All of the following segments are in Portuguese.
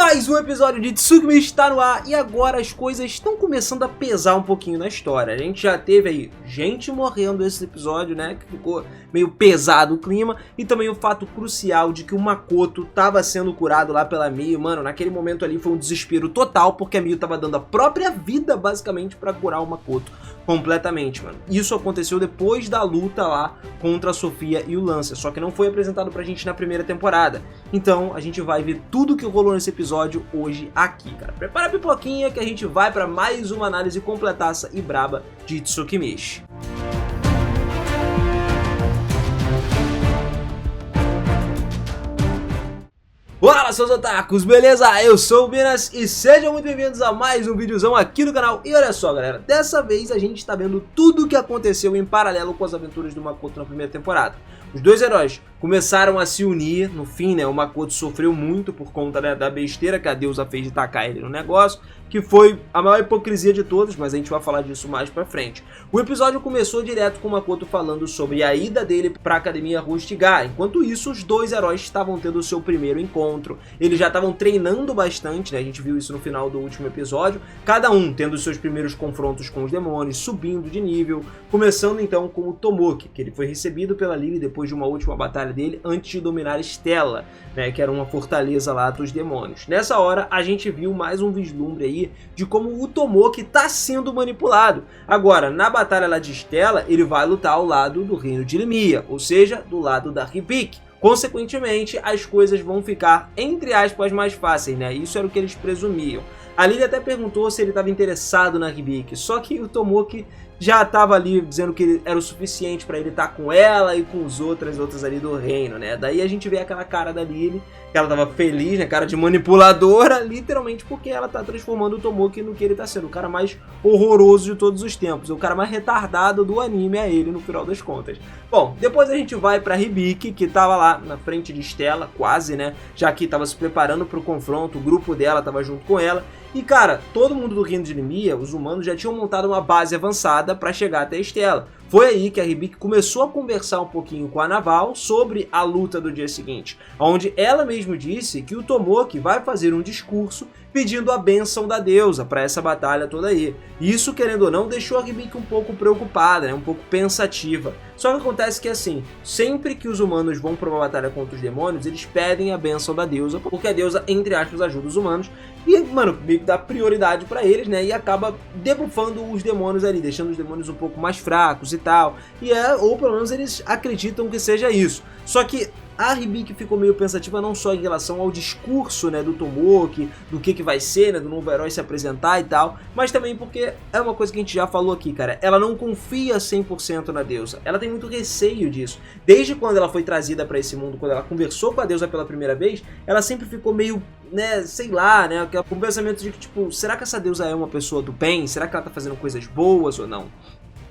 Mais um episódio de Tsukimi está no ar e agora as coisas estão começando a pesar um pouquinho na história. A gente já teve aí gente morrendo nesse episódio, né, que ficou meio pesado o clima, e também o fato crucial de que o Makoto estava sendo curado lá pela Miu. Mano, naquele momento ali foi um desespero total, porque a Miu estava dando a própria vida basicamente para curar o Makoto completamente, mano. Isso aconteceu depois da luta lá contra a Sofia e o Lancer, só que não foi apresentado pra gente na primeira temporada. Então a gente vai ver tudo que rolou nesse episódio hoje aqui, cara. Prepara a pipoquinha que a gente vai pra mais uma análise completaça e braba de Tsukimichi. Fala, seus otakus, beleza? Eu sou o Minas e sejam muito bem-vindos a mais um videozão aqui no canal. E olha só, galera, dessa vez a gente tá vendo tudo o que aconteceu em paralelo com as aventuras do Makoto na primeira temporada. Os dois heróis começaram a se unir, no fim, né, o Makoto sofreu muito por conta, né, da besteira que a deusa fez de tacar ele no negócio, que foi a maior hipocrisia de todos, mas a gente vai falar disso mais pra frente. O episódio começou direto com o Makoto falando sobre a ida dele pra Academia Rustigar. Enquanto isso, os dois heróis estavam tendo o seu primeiro encontro. Eles já estavam treinando bastante, né, a gente viu isso no final do último episódio, cada um tendo os seus primeiros confrontos com os demônios, subindo de nível, começando então com o Tomoki, que ele foi recebido pela Lily depois de uma última batalha dele antes de dominar Stella, né, que era uma fortaleza lá dos demônios. Nessa hora a gente viu mais um vislumbre aí de como o Tomoki está sendo manipulado. Agora, na batalha lá de Stella, ele vai lutar ao lado do reino de Limia, ou seja, do lado da Hibiki. Consequentemente, as coisas vão ficar, entre aspas, mais fáceis, né? Isso era o que eles presumiam. A Lily até perguntou se ele estava interessado na Hibiki, só que o Tomoki já estava ali dizendo que era o suficiente para ele estar com ela e com os outras ali do reino, né? Daí a gente vê aquela cara da Lily, que ela tava feliz, né? Cara de manipuladora, literalmente porque ela tá transformando o Tomoki no que ele tá sendo, o cara mais horroroso de todos os tempos, o cara mais retardado do anime é ele no final das contas. Bom, depois a gente vai pra Hibiki, que tava lá na frente de Stella, quase, né? Já que tava se preparando pro confronto, o grupo dela tava junto com ela. E cara, todo mundo do reino de Limia, os humanos já tinham montado uma base avançada para chegar até Stella. Foi aí que a Hibiki começou a conversar um pouquinho com a Naval sobre a luta do dia seguinte, onde ela mesmo disse que o Tomoki vai fazer um discurso pedindo a bênção da deusa para essa batalha toda aí. Isso, querendo ou não, deixou a Hibiki um pouco preocupada, né? Um pouco pensativa. Só que acontece que assim, sempre que os humanos vão para uma batalha contra os demônios, eles pedem a bênção da deusa, porque a deusa, entre aspas, ajuda os humanos. E, mano, meio que dá prioridade pra eles, né? E acaba debuffando os demônios ali, deixando os demônios um pouco mais fracos e tal. Ou pelo menos eles acreditam que seja isso. Só que a Hibiki ficou meio pensativa não só em relação ao discurso, né, do Tomoki, do que vai ser, né, do novo herói se apresentar e tal, mas também porque é uma coisa que a gente já falou aqui, cara, ela não confia 100% na deusa, ela tem muito receio disso. Desde quando ela foi trazida pra esse mundo, quando ela conversou com a deusa pela primeira vez, ela sempre ficou meio, né, sei lá, né, com o pensamento de que, tipo, será que essa deusa é uma pessoa do bem? Será que ela tá fazendo coisas boas ou não?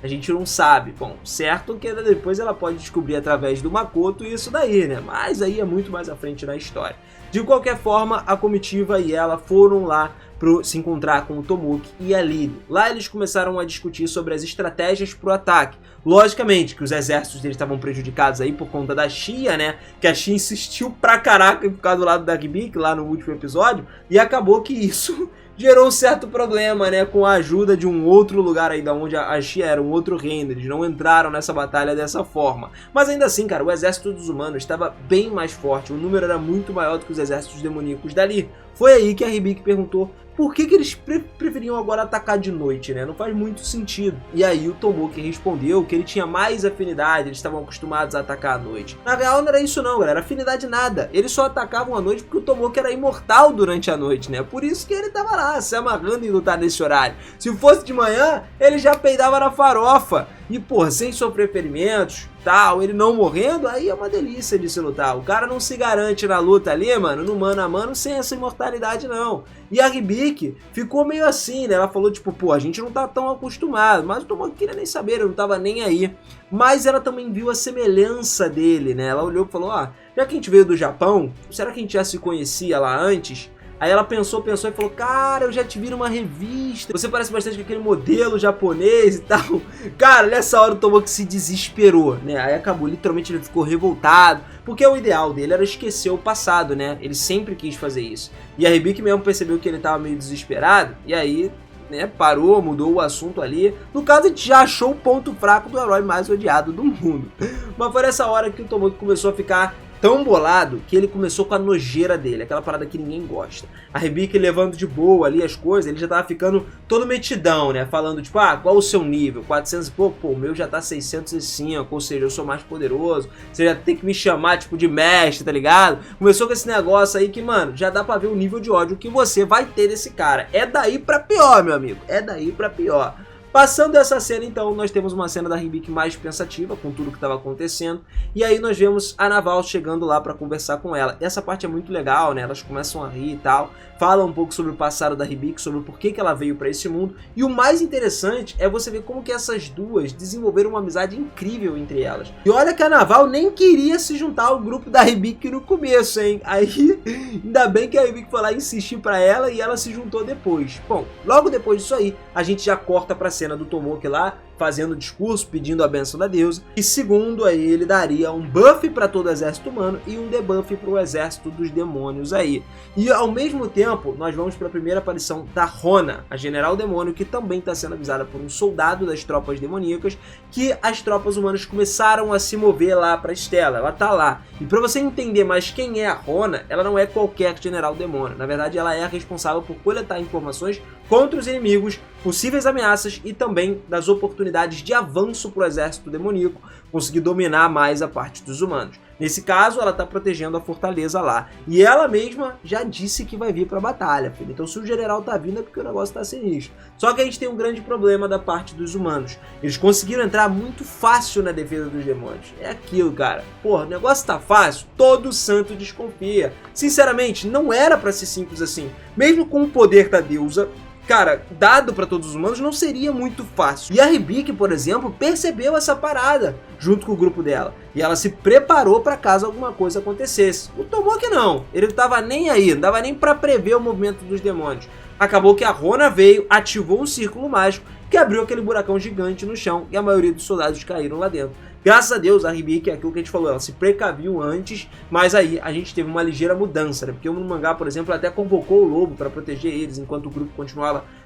A gente não sabe. Bom, certo que depois ela pode descobrir através do Makoto isso daí, né? Mas aí é muito mais à frente na história. De qualquer forma, a comitiva e ela foram lá se encontrar com o Tomoki e a Lily. Lá eles começaram a discutir sobre as estratégias pro ataque. Logicamente que os exércitos deles estavam prejudicados aí por conta da Shia, né? Que a Shia insistiu pra caraca em ficar do lado da Hibiki lá no último episódio. E acabou que isso gerou um certo problema, né, com a ajuda de um outro lugar aí da onde a Shia era, um outro reino. Eles não entraram nessa batalha dessa forma. Mas ainda assim, cara, o exército dos humanos estava bem mais forte. O número era muito maior do que os exércitos demoníacos dali. Foi aí que a Hibiki perguntou por que eles preferiam agora atacar de noite, né? Não faz muito sentido. E aí o Tomoki respondeu que ele tinha mais afinidade, eles estavam acostumados a atacar à noite. Na real não era isso não, galera, afinidade nada. Eles só atacavam à noite porque o Tomoki era imortal durante a noite, né? Por isso que ele tava lá, se amarrando em lutar nesse horário. Se fosse de manhã, ele já peidava na farofa. E, porra, sem sofrer ferimentos, tal, ele não morrendo, aí é uma delícia de se lutar. O cara não se garante na luta ali, mano, no mano a mano, sem essa imortalidade, não. E a Hibiki ficou meio assim, né? Ela falou, tipo, pô, a gente não tá tão acostumado. Mas o Tomoki queria nem saber, ele não tava nem aí. Mas ela também viu a semelhança dele, né? Ela olhou e falou, já que a gente veio do Japão, será que a gente já se conhecia lá antes? Aí ela pensou e falou, cara, eu já te vi numa revista, você parece bastante com aquele modelo japonês e tal. Cara, nessa hora o Tomoki se desesperou, né? Aí acabou, literalmente ele ficou revoltado, porque o ideal dele era esquecer o passado, né? Ele sempre quis fazer isso. E a Hibiki mesmo percebeu que ele tava meio desesperado, e aí, né, parou, mudou o assunto ali. No caso, a gente já achou o ponto fraco do herói mais odiado do mundo. Mas foi nessa hora que o Tomoki começou a ficar tão bolado que ele começou com a nojeira dele, aquela parada que ninguém gosta. A Hibiki levando de boa ali as coisas, ele já tava ficando todo metidão, né? Falando tipo, ah, qual o seu nível? 400 e pouco? Pô, o meu já tá 605, ou seja, eu sou mais poderoso. Você já tem que me chamar, tipo, de mestre, tá ligado? Começou com esse negócio aí que, mano, já dá pra ver o nível de ódio que você vai ter desse cara. É daí pra pior, meu amigo. É daí pra pior. Passando essa cena, então, nós temos uma cena da Hibiki mais pensativa com tudo que estava acontecendo. E aí nós vemos a Naval chegando lá para conversar com ela. Essa parte é muito legal, né? Elas começam a rir e tal. Falam um pouco sobre o passado da Hibiki, sobre o porquê que ela veio para esse mundo. E o mais interessante é você ver como que essas duas desenvolveram uma amizade incrível entre elas. E olha que a Naval nem queria se juntar ao grupo da Hibiki no começo, hein? Aí, ainda bem que a Hibiki foi lá insistir para ela e ela se juntou depois. Bom, logo depois disso aí, a gente já corta para cena do Tomoki lá, fazendo o discurso, pedindo a bênção da deusa, e segundo aí, ele daria um buff para todo o exército humano e um debuff para o exército dos demônios aí. E ao mesmo tempo, nós vamos para a primeira aparição da Rona, a general demônio, que também está sendo avisada por um soldado das tropas demoníacas, que as tropas humanas começaram a se mover lá para Estela, ela tá lá. E para você entender mais quem é a Rona, ela não é qualquer general demônio, na verdade ela é a responsável por coletar informações contra os inimigos, possíveis ameaças e também das oportunidades de avanço para o exército demoníaco, conseguir dominar mais a parte dos humanos. Nesse caso, ela está protegendo a fortaleza lá. E ela mesma já disse que vai vir para a batalha, filho. Então se o general tá vindo é porque o negócio tá sinistro. Só que a gente tem um grande problema da parte dos humanos. Eles conseguiram entrar muito fácil na defesa dos demônios. É aquilo, cara. Porra, o negócio tá fácil, todo santo desconfia. Sinceramente, não era para ser simples assim. Mesmo com o poder da deusa, cara, dado para todos os humanos, não seria muito fácil. E a Hibiki, por exemplo, percebeu essa parada junto com o grupo dela. E ela se preparou para caso alguma coisa acontecesse. O Tomoki não. Ele não tava nem aí, não dava nem para prever o movimento dos demônios. Acabou que a Rona veio, ativou um círculo mágico que abriu aquele buracão gigante no chão e a maioria dos soldados caíram lá dentro. Graças a Deus, a Hibiki, é aquilo que a gente falou, ela se precaviu antes, mas aí a gente teve uma ligeira mudança, né? Porque no mangá, por exemplo, até convocou o lobo para proteger eles, enquanto o grupo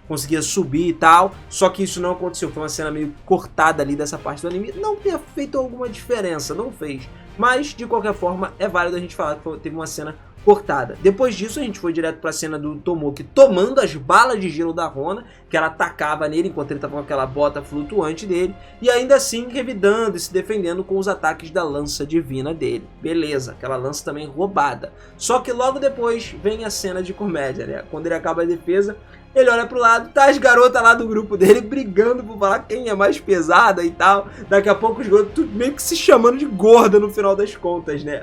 conseguia subir e tal, só que isso não aconteceu, foi uma cena meio cortada ali dessa parte do anime, não tenha feito alguma diferença, não fez, mas de qualquer forma é válido a gente falar que teve uma cena cortada. Depois disso a gente foi direto para a cena do Tomoki tomando as balas de gelo da Rona, que ela atacava nele enquanto ele estava com aquela bota flutuante dele, e ainda assim revidando e se defendendo com os ataques da lança divina dele. Beleza, aquela lança também roubada. Só que logo depois vem a cena de comédia, né? Quando ele acaba a defesa, ele olha pro lado, tá as garotas lá do grupo dele brigando por falar quem é mais pesada e tal. Daqui a pouco os garotos meio que se chamando de gorda no final das contas, né?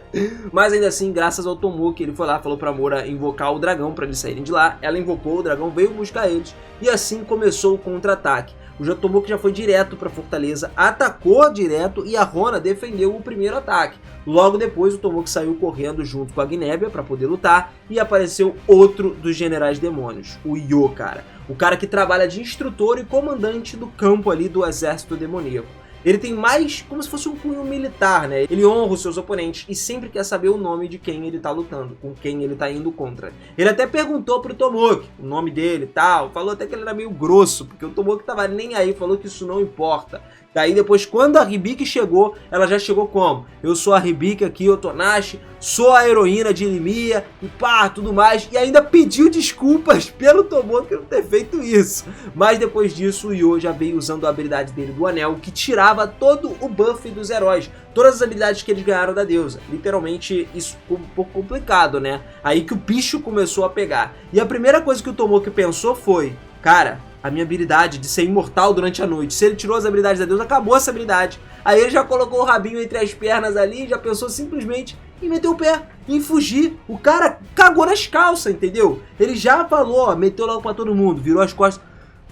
Mas ainda assim, graças ao Tomoki, ele foi lá, falou pra Mora invocar o dragão pra eles saírem de lá. Ela invocou, o dragão veio buscar eles e assim começou o contra-ataque. O Tomoki já foi direto para a fortaleza, atacou direto e a Rona defendeu o primeiro ataque. Logo depois o Tomoki saiu correndo junto com a Gnébia para poder lutar e apareceu outro dos generais demônios, o Yo, cara. O cara que trabalha de instrutor e comandante do campo ali do exército demoníaco. Ele tem mais como se fosse um cunho militar, né? Ele honra os seus oponentes e sempre quer saber o nome de quem ele tá lutando, com quem ele tá indo contra. Ele até perguntou pro Tomoki o nome dele e tal, falou até que ele era meio grosso, porque o Tomoki tava nem aí, falou que isso não importa. Daí depois, quando a Hibiki chegou, ela já chegou como? Eu sou a Hibiki aqui, Otonashi, sou a heroína de Limia, e pá, tudo mais. E ainda pediu desculpas pelo Tomoki não ter feito isso. Mas depois disso, o Yo já veio usando a habilidade dele do anel, que tirava todo o buff dos heróis. Todas as habilidades que eles ganharam da deusa. Literalmente, isso ficou um pouco complicado, né? Aí que o bicho começou a pegar. E a primeira coisa que o Tomoki pensou foi, cara, a minha habilidade de ser imortal durante a noite. Se ele tirou as habilidades da deusa, acabou essa habilidade. Aí ele já colocou o rabinho entre as pernas ali, já pensou simplesmente em meter o pé, em fugir. O cara cagou nas calças, entendeu? Ele já falou, ó, meteu logo pra todo mundo, virou as costas.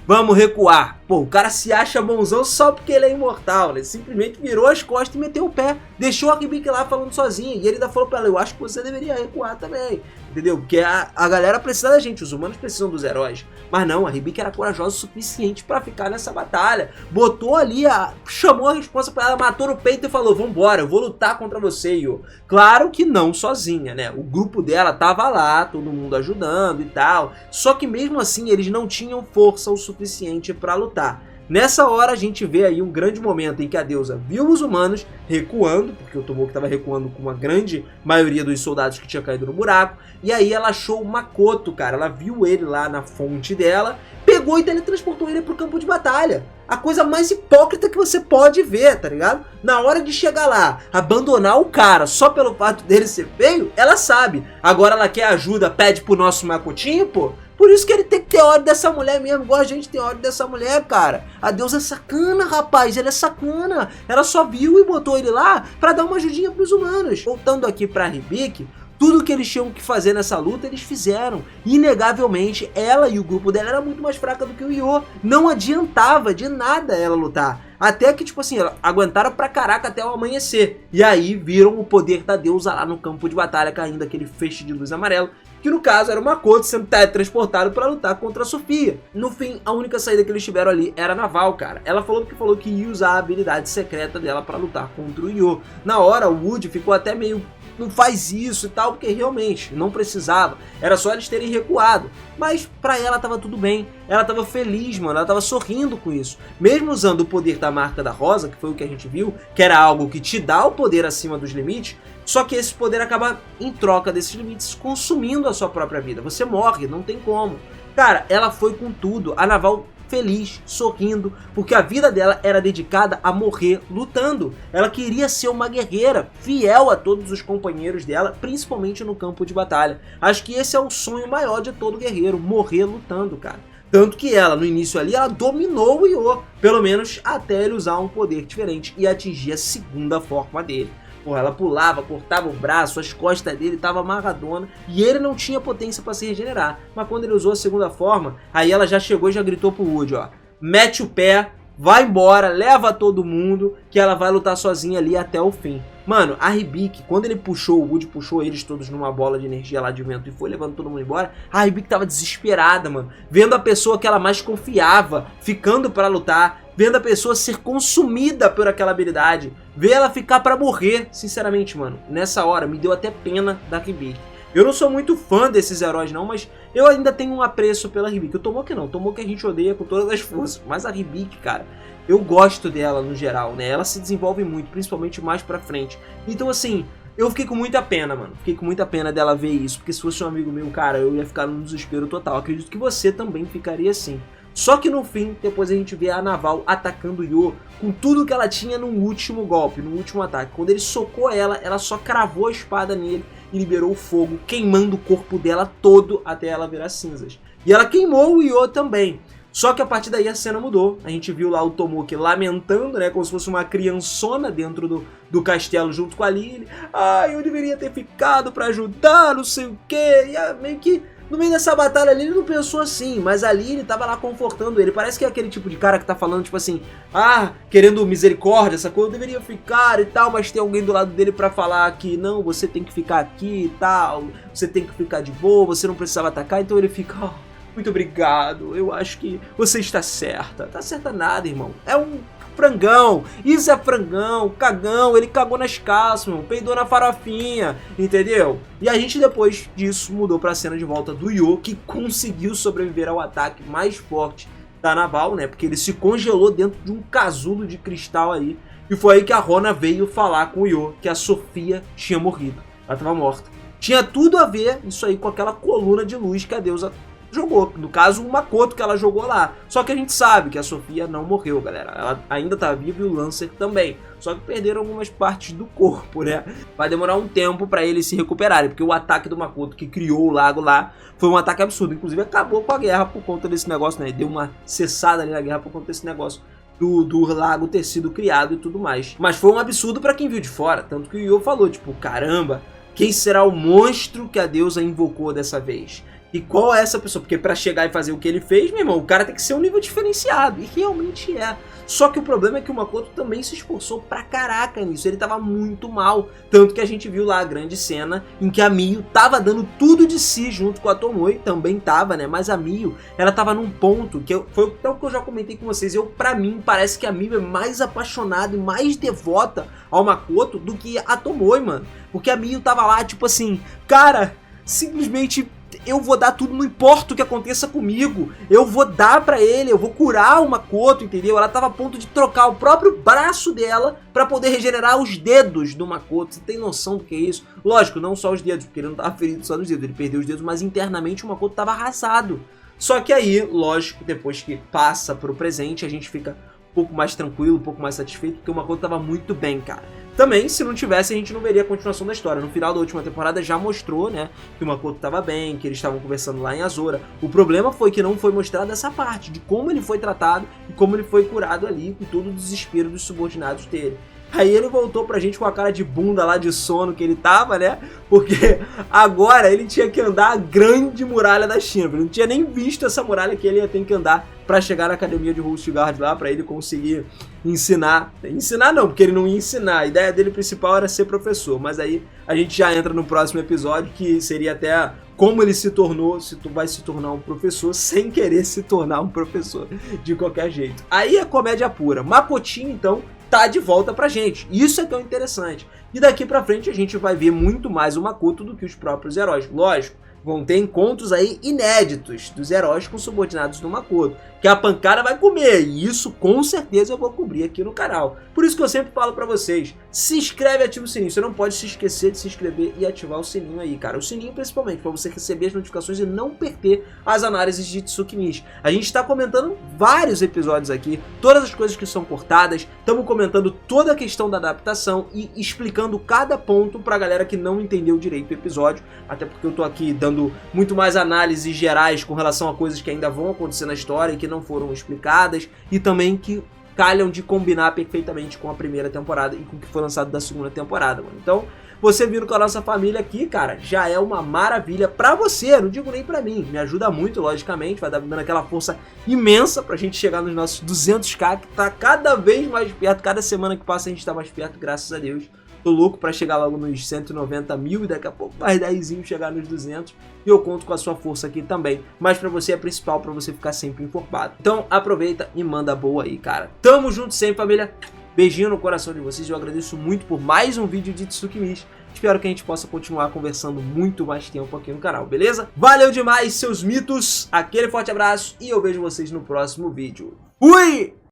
Vamos recuar. Pô, o cara se acha bonzão só porque ele é imortal, né? Simplesmente virou as costas e meteu o pé. Deixou a Hibiki lá falando sozinha. E ele ainda falou pra ela, eu acho que você deveria recuar também. Entendeu? Porque a galera precisa da gente, os humanos precisam dos heróis. Mas não, a Hibiki era corajosa o suficiente pra ficar nessa batalha. Botou ali, chamou a responsa pra ela, matou no peito e falou, vambora, eu vou lutar contra você, Yo. Claro que não sozinha, né? O grupo dela tava lá, todo mundo ajudando e tal. Só que mesmo assim, eles não tinham força o suficiente pra lutar. Nessa hora a gente vê aí um grande momento em que a deusa viu os humanos recuando, porque o Tomoki estava recuando com uma grande maioria dos soldados que tinha caído no buraco, e aí ela achou o Makoto, cara, ela viu ele lá na fonte dela, pegou e teletransportou ele pro campo de batalha. A coisa mais hipócrita que você pode ver, tá ligado? Na hora de chegar lá, abandonar o cara só pelo fato dele ser feio, ela sabe. Agora ela quer ajuda, pede pro nosso Makotinho, pô. Por isso que ele tem que ter ódio dessa mulher mesmo, igual a gente tem ódio dessa mulher, cara. A deusa é sacana, rapaz, ela é sacana. Ela só viu e botou ele lá pra dar uma ajudinha pros humanos. Voltando aqui pra Hibiki, tudo que eles tinham que fazer nessa luta, eles fizeram. Inegavelmente, ela e o grupo dela era muito mais fraca do que o Yo. Não adiantava de nada ela lutar. Até que, tipo assim, aguentaram pra caraca até o amanhecer. E aí viram o poder da deusa lá no campo de batalha, caindo aquele feixe de luz amarelo. Que no caso era o Makoto sendo teletransportado para lutar contra a Sofia. No fim, a única saída que eles tiveram ali era naval, cara. Ela falou que ia usar a habilidade secreta dela para lutar contra o Yo. Na hora, o Wood ficou até meio, não faz isso e tal, porque realmente não precisava. Era só eles terem recuado. Mas pra ela tava tudo bem. Ela tava feliz, mano. Ela tava sorrindo com isso. Mesmo usando o poder da marca da rosa, que foi o que a gente viu, que era algo que te dá o poder acima dos limites, só que esse poder acaba, em troca desses limites, consumindo a sua própria vida. Você morre, não tem como. Cara, ela foi com tudo. A Naval feliz, sorrindo, porque a vida dela era dedicada a morrer lutando. Ela queria ser uma guerreira, fiel a todos os companheiros dela, principalmente no campo de batalha. Acho que esse é o sonho maior de todo guerreiro, morrer lutando, cara. Tanto que ela, no início ali, ela dominou o Yo, pelo menos até ele usar um poder diferente e atingir a segunda forma dele. Porra, ela pulava, cortava o braço, as costas dele estavam amarradona e ele não tinha potência para se regenerar. Mas quando ele usou a segunda forma, aí ela já chegou e já gritou pro Wood, ó, mete o pé, vai embora, leva todo mundo, que ela vai lutar sozinha ali até o fim. Mano, a Hibiki, quando ele puxou, o Wood puxou eles todos numa bola de energia lá de vento e foi levando todo mundo embora, a Hibiki tava desesperada, mano, vendo a pessoa que ela mais confiava, ficando pra lutar, vendo a pessoa ser consumida por aquela habilidade, ver ela ficar pra morrer, sinceramente, mano, nessa hora me deu até pena da Hibiki. Eu não sou muito fã desses heróis não, mas eu ainda tenho um apreço pela Hibiki. O Tomoki não, o Tomoki a gente odeia com todas as forças, mas a Hibiki, cara, eu gosto dela no geral, né? Ela se desenvolve muito, principalmente mais pra frente. Então assim, eu fiquei com muita pena, mano. Fiquei com muita pena dela ver isso, porque se fosse um amigo meu, cara, eu ia ficar num desespero total. Acredito que você também ficaria assim. Só que no fim, depois a gente vê a Naval atacando o Yo com tudo que ela tinha no último golpe, no último ataque. Quando ele socou ela só cravou a espada nele e liberou o fogo, queimando o corpo dela todo até ela virar cinzas. E ela queimou o Yo também. Só que a partir daí a cena mudou. A gente viu lá o Tomoki lamentando, né? Como se fosse uma criançona dentro do castelo junto com a Lily. Ah, eu deveria ter ficado pra ajudar, não sei o quê. E meio que no meio dessa batalha ali ele não pensou assim, mas ali ele tava lá confortando ele. Parece que é aquele tipo de cara que tá falando tipo assim, ah, querendo misericórdia, essa coisa, eu deveria ficar e tal, mas tem alguém do lado dele pra falar que não, você tem que ficar aqui e tal, você tem que ficar de boa, você não precisava atacar, então ele fica, oh, muito obrigado, eu acho que você está certa. Tá certa nada, irmão, é um frangão, isso é frangão, cagão, ele cagou nas calças, mano, peidou na farofinha, entendeu? E a gente depois disso mudou pra cena de volta do Yo, que conseguiu sobreviver ao ataque mais forte da Naval, né, porque ele se congelou dentro de um casulo de cristal aí, e foi aí que a Rona veio falar com o Yo, que a Sofia tinha morrido, ela tava morta. Tinha tudo a ver isso aí com aquela coluna de luz que a deusa jogou, no caso o Makoto que ela jogou lá. Só que a gente sabe que a Sofia não morreu, galera, ela ainda tá viva e o Lancer também, só que perderam algumas partes do corpo, né? Vai demorar um tempo pra eles se recuperarem, porque o ataque do Makoto que criou o lago lá foi um ataque absurdo, inclusive acabou com a guerra por conta desse negócio, né? Deu uma cessada ali na guerra por conta desse negócio do lago ter sido criado e tudo mais. Mas foi um absurdo pra quem viu de fora, tanto que o Yo falou, tipo, caramba, quem será o monstro que a deusa invocou dessa vez? E qual é essa pessoa? Porque pra chegar e fazer o que ele fez, meu irmão, o cara tem que ser um nível diferenciado. E realmente é. Só que o problema é que o Makoto também se esforçou pra caraca nisso. Ele tava muito mal. Tanto que a gente viu lá a grande cena em que a Miyu tava dando tudo de si junto com a Tomoe. Também tava, né? Mas a Miyu, ela tava num ponto que foi até o que eu já comentei com vocês. Pra mim, parece que a Miyu é mais apaixonada e mais devota ao Makoto do que a Tomoe, mano. Porque a Miyu tava lá, tipo assim, cara, simplesmente... eu vou dar tudo, não importa o que aconteça comigo, eu vou dar pra ele, eu vou curar o Makoto, entendeu? Ela tava a ponto de trocar o próprio braço dela pra poder regenerar os dedos do Makoto. Você tem noção do que é isso? Lógico, não só os dedos, porque ele não tava ferido só nos dedos, ele perdeu os dedos, mas internamente o Makoto tava arrasado. Só que aí, lógico, depois que passa pro presente, a gente fica um pouco mais tranquilo, um pouco mais satisfeito, porque o Makoto tava muito bem, cara. Também, se não tivesse, a gente não veria a continuação da história. No final da última temporada já mostrou, né, que o Makoto tava bem, que eles estavam conversando lá em Azora. O problema foi que não foi mostrada essa parte, de como ele foi tratado e como ele foi curado ali, com todo o desespero dos subordinados dele. Aí ele voltou pra gente com a cara de bunda lá de sono que ele tava, né? Porque agora ele tinha que andar a grande muralha da China. Ele não tinha nem visto essa muralha que ele ia ter que andar pra chegar na academia de Hostguard lá, pra ele conseguir ensinar. Ensinar não, porque ele não ia ensinar. A ideia dele principal era ser professor. Mas aí a gente já entra no próximo episódio, que seria até como ele se tornou, se tu vai se tornar um professor sem querer se tornar um professor de qualquer jeito. Aí é comédia pura. Makotinho, então, tá de volta pra gente. Isso é tão interessante. E daqui pra frente a gente vai ver muito mais o Makoto do que os próprios heróis. Lógico, vão ter encontros aí inéditos dos heróis com subordinados do Makoto, que a pancada vai comer, e isso com certeza eu vou cobrir aqui no canal. Por isso que eu sempre falo pra vocês, se inscreve e ativa o sininho. Você não pode se esquecer de se inscrever e ativar o sininho aí, cara. O sininho principalmente, pra você receber as notificações e não perder as análises de Tsukimichi. A gente tá comentando vários episódios aqui, todas as coisas que são cortadas, estamos comentando toda a questão da adaptação e explicando cada ponto pra galera que não entendeu direito o episódio, até porque eu tô aqui dando muito mais análises gerais com relação a coisas que ainda vão acontecer na história e que não foram explicadas, e também que calham de combinar perfeitamente com a primeira temporada e com o que foi lançado da segunda temporada, mano. Então, você vindo com a nossa família aqui, cara, já é uma maravilha pra você, não digo nem pra mim. Me ajuda muito, logicamente, vai dando aquela força imensa pra gente chegar nos nossos 200k, que tá cada vez mais perto, cada semana que passa a gente tá mais perto, graças a Deus. Tô louco pra chegar logo nos 190 mil e daqui a pouco mais 10 chegar nos 200. E eu conto com a sua força aqui também. Mas pra você é principal, pra você ficar sempre informado. Então aproveita e manda boa aí, cara. Tamo junto sempre, família. Beijinho no coração de vocês. Eu agradeço muito por mais um vídeo de Tsukimichi. Espero que a gente possa continuar conversando muito mais tempo aqui no canal, beleza? Valeu demais, seus mitos. Aquele forte abraço e eu vejo vocês no próximo vídeo. Fui!